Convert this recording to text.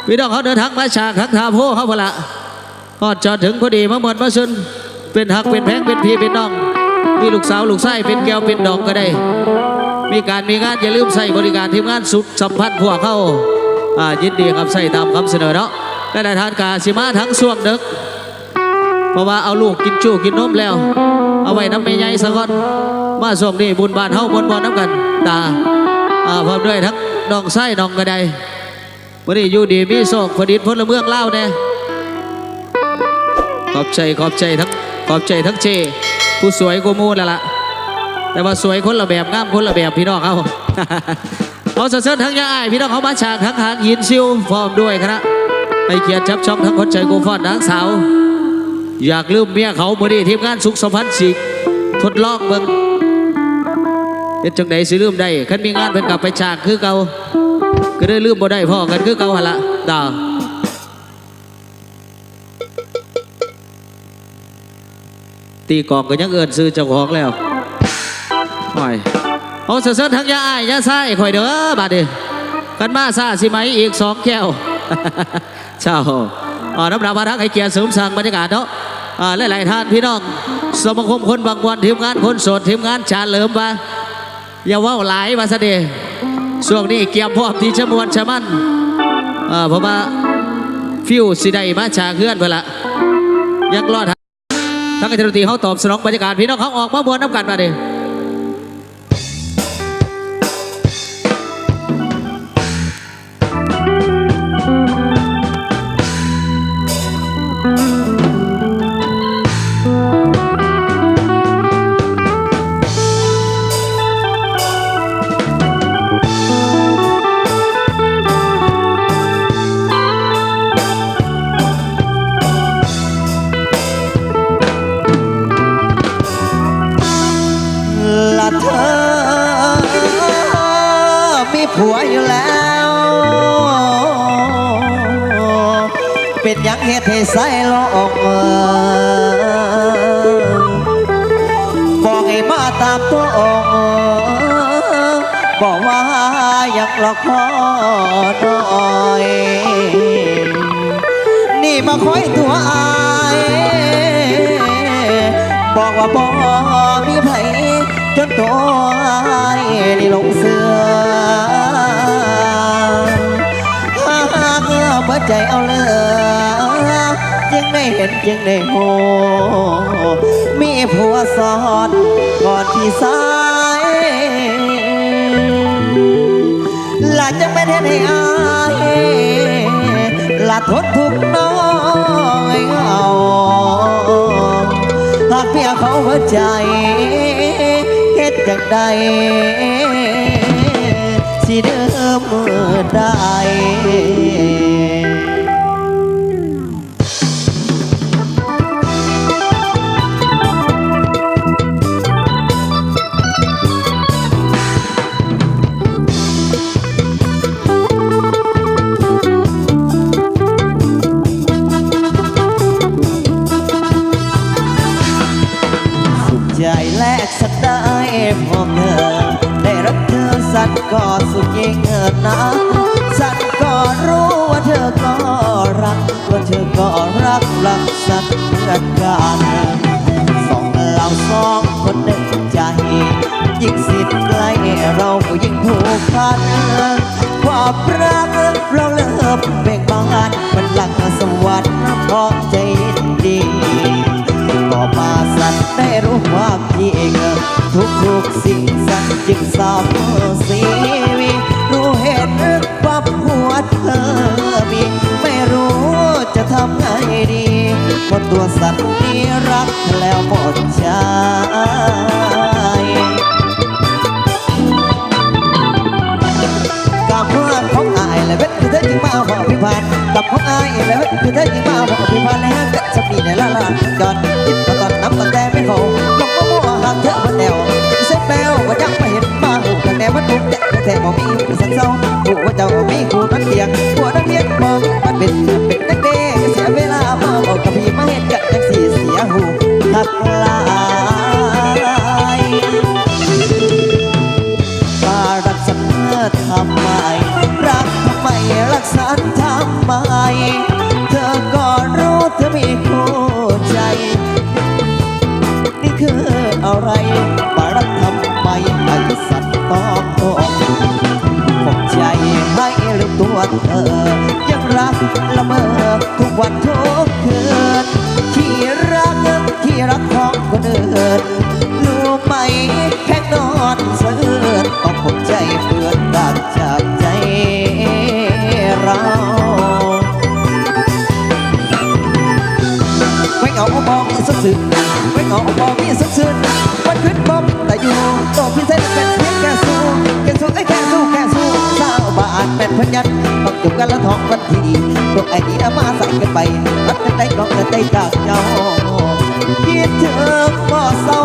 พี่น้องเขาเดินทางมาฉากทักทาโพเขาพละพอจอดถึงพอดีมาหมดมาซึนเป็นหักเป็นแพงเป็นพี่เป็นน้องมีลูกสาวลูกไส้เป็นแก้วเป็นดองก็ได้มีการมีงานอย่าลืมใส่บริการทีมงานสุดสัมพันธ์พวกเขายินดีครับใส่ตามคำเสนอเนาะและในทานกาสิมาทั้งส่วงดึกเพราะว่าเอาลูกกินจู้กินนมแล้วเอาไว้น้ำไม่ใหญ่สักคนมาส่งนี่บุญบานเฮาบนน้ำกันตาพร้อมด้วยทั้งน้องไส้น้องกระไดวันนี้อยู่ดีมีโศกผลิตพลเมืองเล่าเนี่ยขอบใจทั้งเจผู้สวยกูมูแล้วล่ะแต่ว่าสวยคนละแบบงามคนละแบบพี่น้องเขาเอาเสริญทั้งยาอ้ายพี่น้องเขามาฉากทั้งหางยินซิวพร้อมด้วยคณะไปเกียรติจับช่องทั้งคนใจกูฟอนนางสาวอยากลืมเมียเขาเมื่อนี้ทีมงานสุขสัมพันธ์สิทดลองเบิ่งเป็นจังไหนสิลืมได้คันมีงานเป็นกลับไปฉากคือเก่าก็ได้ลืมบ่ได้พ่อกันคือเก่าหันละดาวตีกองก็ยังเอิญซื้อเจ้าของแล้วหน่อยเอาเสื้อทั้งยาอ้ายยาไส้ข่อยเด้อบาดดิกันมาซาสิไหมอีก2 แก้วเจ้าน้ำหนักมาทักให้เกียรติเสริมสร้างบรรยากาศเนาะหลายท่านพี่น้องสมาคมคนบางวันทีมงานคนโสดทีมงานชาเหลิมมาอย่าว่าหลายมาซะเดช่วงนี้เกี่ยมพร้อมที่จะมวนชะมันเพราะว่าฟิวสิได้มาชาเคลื่อนไปละยังรอดทั้งไอ้เจ้าหน้าที่เขาตอบสนองบรรยากาศพี่น้องเขาออกมามวนน้ำกันมาดิผัวอยู่แล้วเป็นยังเหตุให้ใส่ลอกบอกให้มาตามตัวบอกว่าอยากหลอกพ่อหน่อยนี่มาคอยตัวอายบอกว่าบ่มีไผจนตัวอายนี่ลงเสือเมื่อใจเอาเลยจึงได้เห็นจึงได้โหมีผัวสอนก่อนที่สายหลานจะไม่ได้ให้อายหลานทนทุกข์น้อยเอาหากเพียเขาหัวใจเฮ็ดจากใดสิเดิมได้สุขใจแลกสักได้พอเธอได้รักเธอสัตว์ก็สุขยิ่งนะสัตว์ก็รู้ว่าเธอก็รักว่าเธอก็รักสัตว์เหมือนกันสองเรา2 คนเดินใจยิ่งสิทธิ์ใกล้เราก็ยิ่งผูกพันความรักเราเลิกเบ่งบานเป็นหลักสวรรค์เพราะใจดีต่อมาสัตว์ได้รู้ความจริงทุกสิ่งสัตว์จึงสอบสีวีรู้เห็นว่าหัวเธอมีไม่รู้จะทำไงดีหมดตัวสัตว์นี้รักแล้วหมดใจกับเพื่อนของอายและเวทคือเธอจึงมาบอกพิพานกับของอายและเวทคือเธอจึงมาบอกพิพานแล้วจะสปีเนี่ยละจอดคิดตอนน้ำตอนแต่ไม่เขาลงมั่วหากเธอมันแนวเส้นแปวว่ายังไม่เห็นมาหูกันแน่มันทุกข์แต่บ่มีสักเศร้าหูว่าเจ้ามีคู่นั้นเดียงหัวนั้นเดียงบอกมันเป็นนักเด้เสียเวลามาบอกกับพี่มาเห็นกันยังเสียหูทักลายมารักสักทำไมรักทำไมรักษ ฉันทำไมเธอก็รู้เธอมีคู่ใจนี่คืออะไรมารักทำไมไอ้สัตว์ต้องตกผมใจให้หรือตัวเธอยังรักละเมอทุกวันทุกคืนที่รักของคนอื่นรู้ไหมแค่นอนเสื่อมต้องผมใจเปื้อนดักจากใจเราไม่เอาบอกมีสักสื่อไม่เอาบอกมีสักสื่อวันขึ้นบอมแต่อยู่ตัวพิเศษเป็นเพียงแค่สู้แค่สู้แค่สู้สาวบาทเป็นพยัญต้องจบกันแล้วท้องวันที่ดีพวกไอ้นี่มาใส่กันไปรักกันได้ก็เงินได้จากเจ้าคิดถึงบ่เศร้า